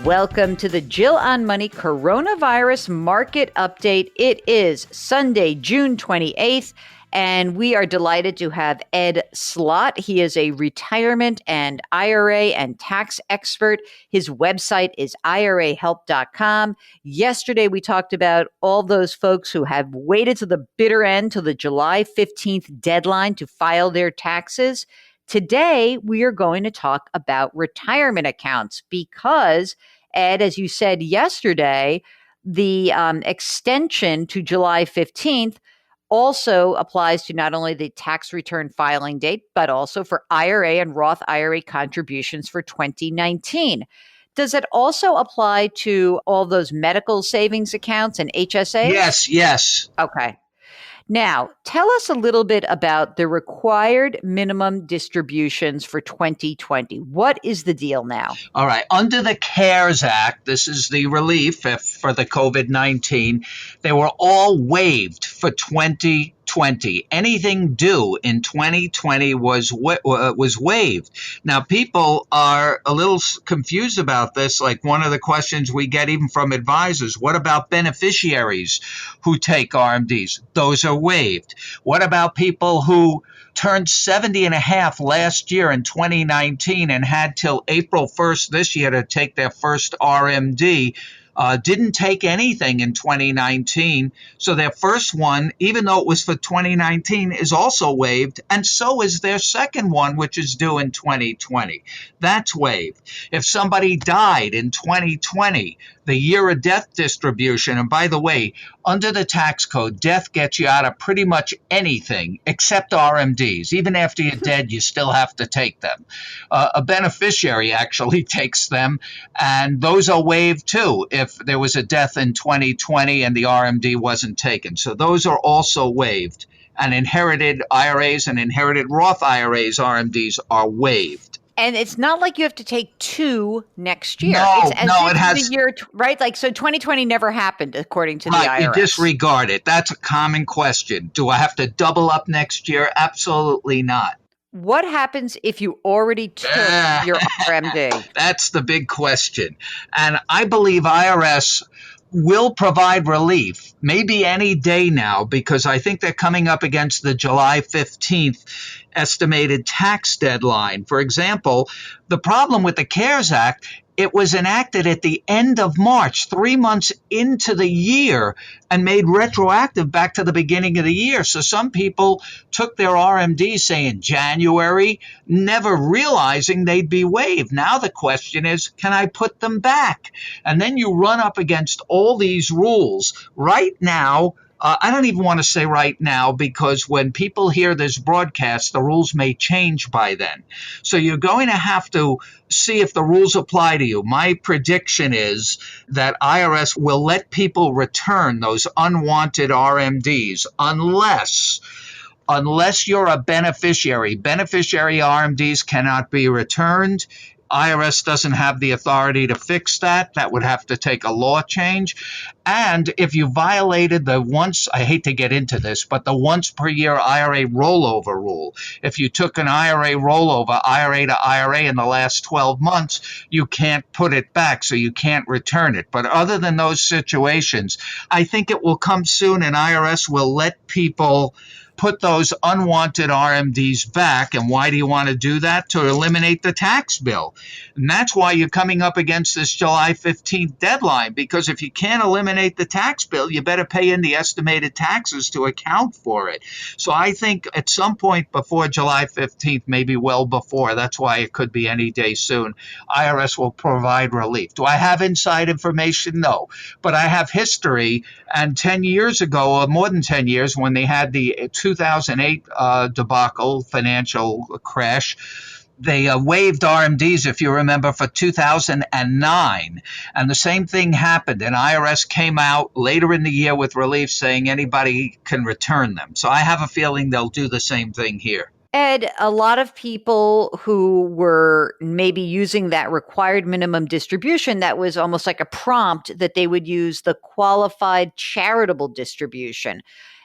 Welcome to the Jill on Money Coronavirus Market Update. It is Sunday, June 28th, and we are delighted to have Ed Slott. He is a retirement and IRA and tax expert. His website is IRAHelp.com. Yesterday, we talked about all those folks who have waited to the bitter end, to the July 15th deadline to file their taxes. Today, we are going to talk about retirement accounts because, Ed, as you said yesterday, the extension to July 15th also applies to not only the tax return filing date, but also for IRA and Roth IRA contributions for 2019. Does it also apply to all those medical savings accounts and HSAs? Yes. Okay. Now, tell us a little bit about the required minimum distributions for 2020. What is the deal now? All right. Under the CARES Act, this is the relief for the COVID-19. They were all waived for 2020. Anything due in 2020 was waived. Now, people are a little confused about this. Like one of the questions we get even from advisors, what about beneficiaries who take RMDs? Those are waived. What about people who turned 70 and a half last year in 2019 and had till April 1st this year to take their first RMD? Didn't take anything in 2019. So their first one, even though it was for 2019, is also waived. And so is their second one, which is due in 2020. That's waived. If somebody died in 2020, the year of death distribution, and by the way, under the tax code, death gets you out of pretty much anything except RMDs. Even after you're dead, you still have to take them. A beneficiary actually takes them, and those are waived too if there was a death in 2020 and the RMD wasn't taken. So those are also waived. And inherited IRAs and inherited Roth IRAs, RMDs are waived. And it's not like you have to take two next year. No, it's as if it has the year, right? Like, so 2020 never happened, according to the IRS. You disregard it. That's a common question. Do I have to double up next year? Absolutely not. What happens if you already took your RMD? That's the big question. And I believe IRS will provide relief, maybe any day now, because I think they're coming up against the July 15th estimated tax deadline. For example, the problem with the CARES Act, it was enacted at the end of March, 3 months into the year, and made retroactive back to the beginning of the year. So some people took their RMDs, say in January, never realizing they'd be waived. Now the question is, can I put them back? And then you run up against all these rules. Right now, I don't even want to say right now, because when people hear this broadcast, the rules may change by then. So you're going to have to see if the rules apply to you. My prediction is that IRS will let people return those unwanted RMDs unless you're a beneficiary. Beneficiary RMDs cannot be returned. IRS doesn't have the authority to fix that. That would have to take a law change. And if you violated the once, I hate to get into this, but the once per year IRA rollover rule, if you took an IRA rollover, IRA to IRA in the last 12 months, you can't put it back, so you can't return it. But other than those situations, I think it will come soon, and IRS will let people put those unwanted RMDs back. And why do you want to do that? To eliminate the tax bill. And that's why you're coming up against this July 15th deadline, because if you can't eliminate the tax bill, you better pay in the estimated taxes to account for it. So I think at some point before July 15th, maybe well before, that's why it could be any day soon, IRS will provide relief. Do I have inside information? No. But I have history, and 10 years ago, or more than 10 years, when they had the 2008 debacle, financial crash, they waived RMDs, if you remember, for 2009. And the same thing happened. And IRS came out later in the year with relief saying anybody can return them. So I have a feeling they'll do the same thing here. Ed, a lot of people who were maybe using that required minimum distribution, that was almost like a prompt that they would use the qualified charitable distribution,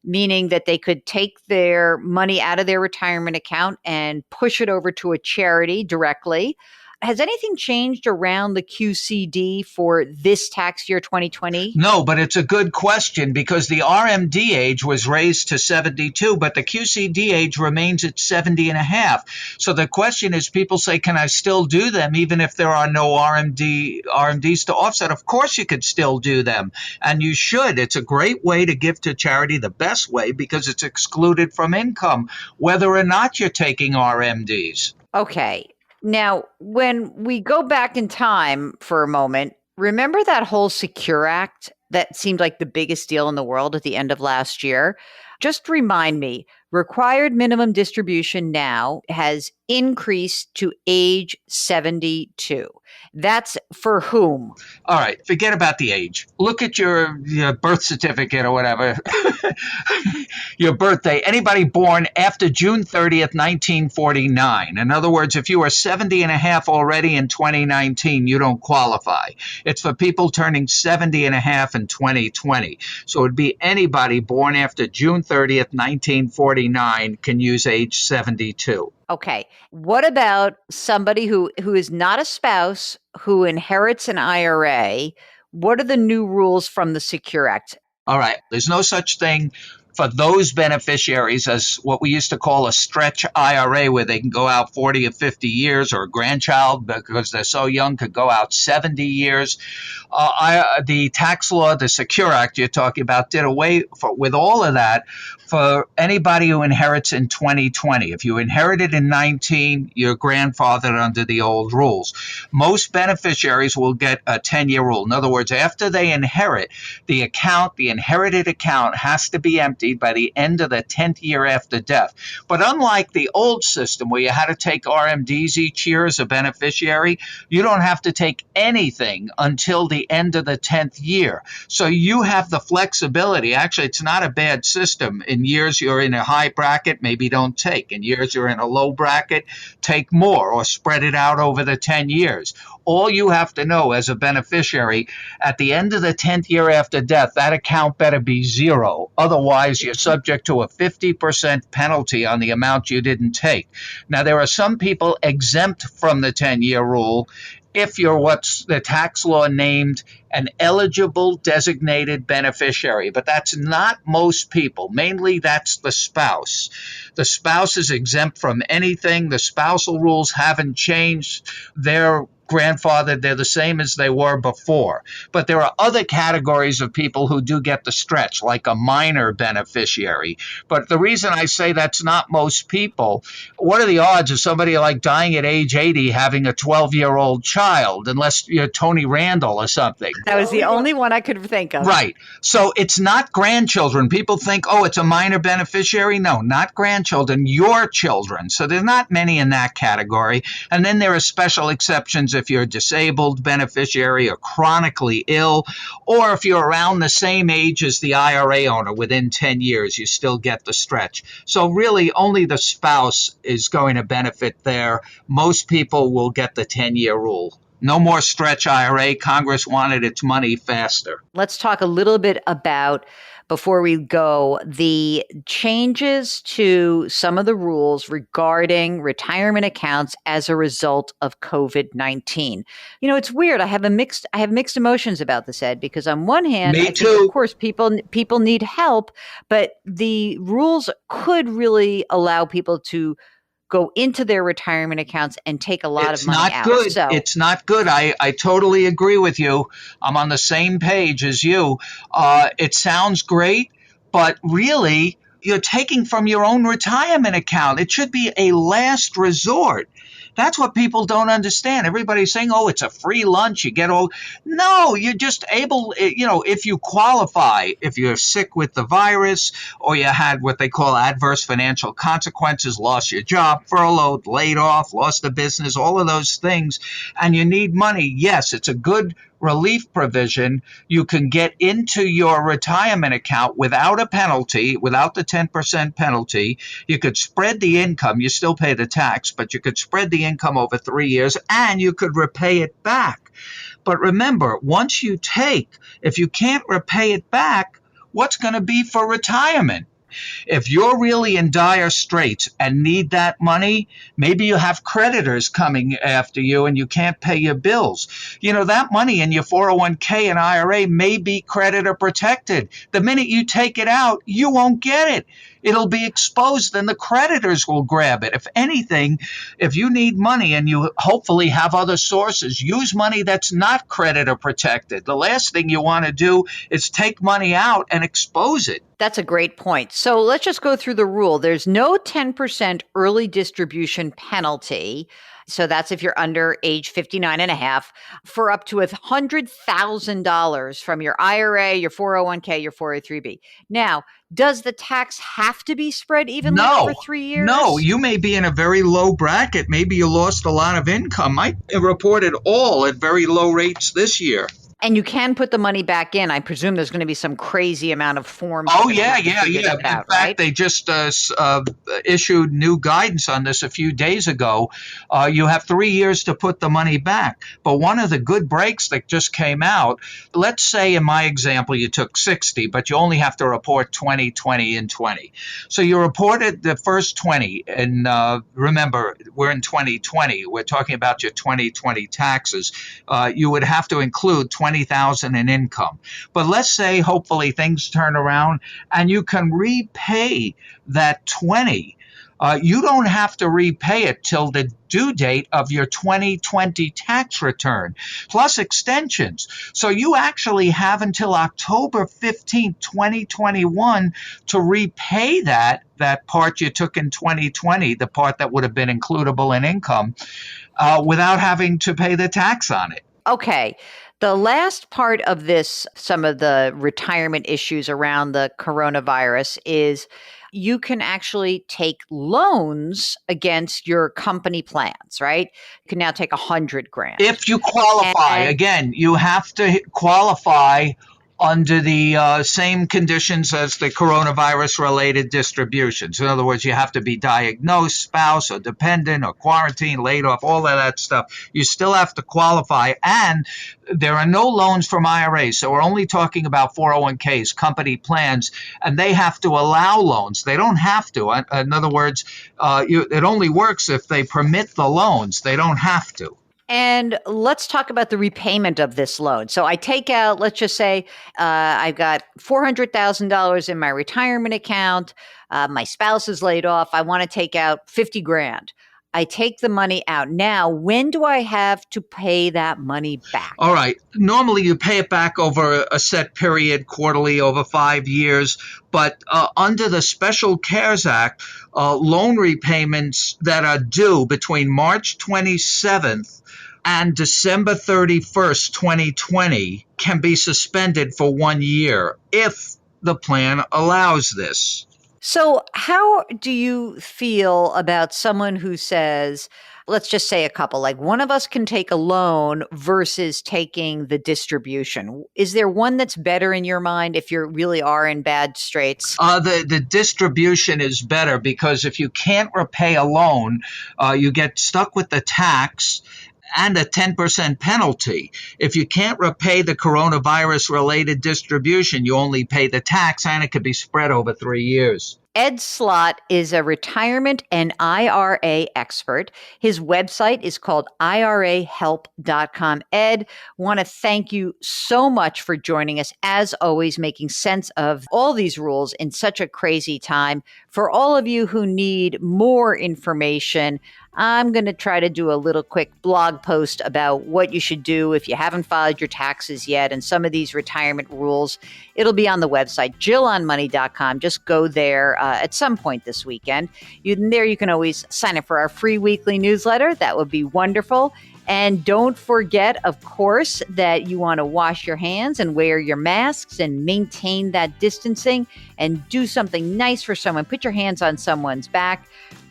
meaning that they could take their money out of their retirement account and push it over to a charity directly. Has anything changed around the QCD for this tax year 2020? No, but it's a good question because the RMD age was raised to 72, but the QCD age remains at 70 and a half. So the question is, people say, can I still do them even if there are no RMDs to offset? Of course you could still do them, and you should. It's a great way to give to charity, the best way, because it's excluded from income, whether or not you're taking RMDs. Okay. Now, when we go back in time for a moment, remember that whole Secure Act that seemed like the biggest deal in the world at the end of last year? Just remind me, required minimum distribution now has increased to age 72. That's for whom? All right, forget about the age. Look at your birth certificate or whatever, your birthday. Anybody born after June 30th, 1949. In other words, if you are 70 and a half already in 2019, you don't qualify. It's for people turning 70 and a half in 2020. So it would be anybody born after June 30th, 1949 can use age 72. Okay. What about somebody who is not a spouse who inherits an IRA? What are the new rules from the Secure Act? All right, there's no such thing for those beneficiaries as what we used to call a stretch IRA, where they can go out 40 or 50 years, or a grandchild, because they're so young, could go out 70 years. The tax law, the Secure Act you're talking about, did away with all of that for anybody who inherits in 2020. If you inherited in 19, you're grandfathered under the old rules. Most beneficiaries will get a 10-year rule. In other words, after they inherit, the inherited account has to be emptied by the end of the 10th year after death. But unlike the old system where you had to take RMDs each year as a beneficiary, you don't have to take anything until the end of the 10th year. So you have the flexibility. Actually, it's not a bad system. In years you're in a high bracket, maybe don't take. In years you're in a low bracket, take more or spread it out over the 10 years. All you have to know as a beneficiary, at the end of the 10th year after death, that account better be zero. Otherwise, you're subject to a 50% penalty on the amount you didn't take. Now, there are some people exempt from the 10-year rule if you're what's the tax law named an eligible designated beneficiary. But that's not most people. Mainly that's the spouse. The spouse is exempt from anything. The spousal rules haven't changed. They're grandfathered. They're the same as they were before. But there are other categories of people who do get the stretch, like a minor beneficiary. But the reason I say that's not most people, what are the odds of somebody like dying at age 80 having a 12-year-old child, unless you're Tony Randall or something? That was the only one I could think of. Right. So it's not grandchildren. People think, oh, it's a minor beneficiary. No, not grandchildren, your children. So there's not many in that category. And then there are special exceptions if you're a disabled beneficiary or chronically ill, or if you're around the same age as the IRA owner within 10 years, you still get the stretch. So really only the spouse is going to benefit there. Most people will get the 10-year rule. No more stretch IRA. Congress wanted its money faster. Let's talk a little bit about, before we go, the changes to some of the rules regarding retirement accounts as a result of COVID-19. You know, it's weird. I have mixed emotions about this, Ed, because on one hand, Me I think, too. of course, people need help, but the rules could really allow people to go into their retirement accounts and take a lot It's of money not out. good. So It's not good. I totally agree with you. I'm on the same page as you. It sounds great, but really, you're taking from your own retirement account. It should be a last resort. That's what people don't understand. Everybody's saying, oh, it's a free lunch. You get all. No, you're just able, if you qualify, if you're sick with the virus or you had what they call adverse financial consequences, lost your job, furloughed, laid off, lost a business, all of those things, and you need money. Yes, it's a good relief provision. You can get into your retirement account without a penalty, without the 10% penalty. You could spread the income. You still pay the tax, but you could spread the income over 3 years and you could repay it back. But remember, once you take, if you can't repay it back, what's going to be for retirement? If you're really in dire straits and need that money, maybe you have creditors coming after you and you can't pay your bills. That money in your 401k and IRA may be creditor protected. The minute you take it out, you won't get it. It'll be exposed and the creditors will grab it. If anything, if you need money and you hopefully have other sources, use money that's not creditor protected. The last thing you want to do is take money out and expose it. That's a great point. So let's just go through the rule. There's no 10% early distribution penalty. So that's if you're under age 59 and a half for up to $100,000 from your IRA, your 401k, your 403b. Now, does the tax have to be spread evenly over 3 years? No, you may be in a very low bracket. Maybe you lost a lot of income. I reported all at very low rates this year. And you can put the money back in. I presume there's going to be some crazy amount of forms. Oh, yeah. In fact, right? They just issued new guidance on this a few days ago. You have 3 years to put the money back. But one of the good breaks that just came out, let's say in my example, you took 60, but you only have to report 20, 20, and 20. So you reported the first 20. And remember, we're in 2020. We're talking about your 2020 taxes. You would have to include 20,000 in income. But let's say hopefully things turn around and you can repay that 20. You don't have to repay it till the due date of your 2020 tax return, plus extensions. So you actually have until October 15, 2021 to repay that part you took in 2020, the part that would have been includable in income, without having to pay the tax on it. Okay. The last part of this, some of the retirement issues around the coronavirus is you can actually take loans against your company plans, right? You can now take $100,000. If you qualify, again, you have to qualify under the same conditions as the coronavirus-related distributions. In other words, you have to be diagnosed, spouse or dependent or quarantined, laid off, all of that stuff. You still have to qualify, and there are no loans from IRAs, so we're only talking about 401ks, company plans, and they have to allow loans. They don't have to. In other words, it only works if they permit the loans. They don't have to. And let's talk about the repayment of this loan. So I take out, let's just say I've got $400,000 in my retirement account. My spouse is laid off. I want to take out $50,000. I take the money out. Now, when do I have to pay that money back? All right. Normally, you pay it back over a set period, quarterly, over 5 years. But under the Special CARES Act, loan repayments that are due between March 27th and December 31st, 2020 can be suspended for 1 year if the plan allows this. So how do you feel about someone who says, let's just say a couple, like one of us can take a loan versus taking the distribution? Is there one that's better in your mind if you really are in bad straits? The distribution is better because if you can't repay a loan, you get stuck with the tax and a 10% penalty. If you can't repay the coronavirus-related distribution, you only pay the tax, and it could be spread over 3 years. Ed Slott is a retirement and IRA expert. His website is called IRAHelp.com. Ed, want to thank you so much for joining us, as always, making sense of all these rules in such a crazy time. For all of you who need more information, I'm going to try to do a little quick blog post about what you should do if you haven't filed your taxes yet and some of these retirement rules. It'll be on the website, JillOnMoney.com. Just go there at some point this weekend. There you can always sign up for our free weekly newsletter. That would be wonderful. And don't forget, of course, that you want to wash your hands and wear your masks and maintain that distancing and do something nice for someone. Put your hands on someone's back.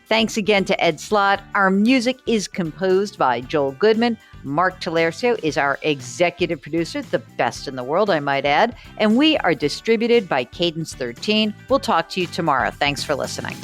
Thanks again to Ed Slott. Our music is composed by Joel Goodman. Mark Talercio is our executive producer, the best in the world, I might add. And we are distributed by Cadence 13. We'll talk to you tomorrow. Thanks for listening.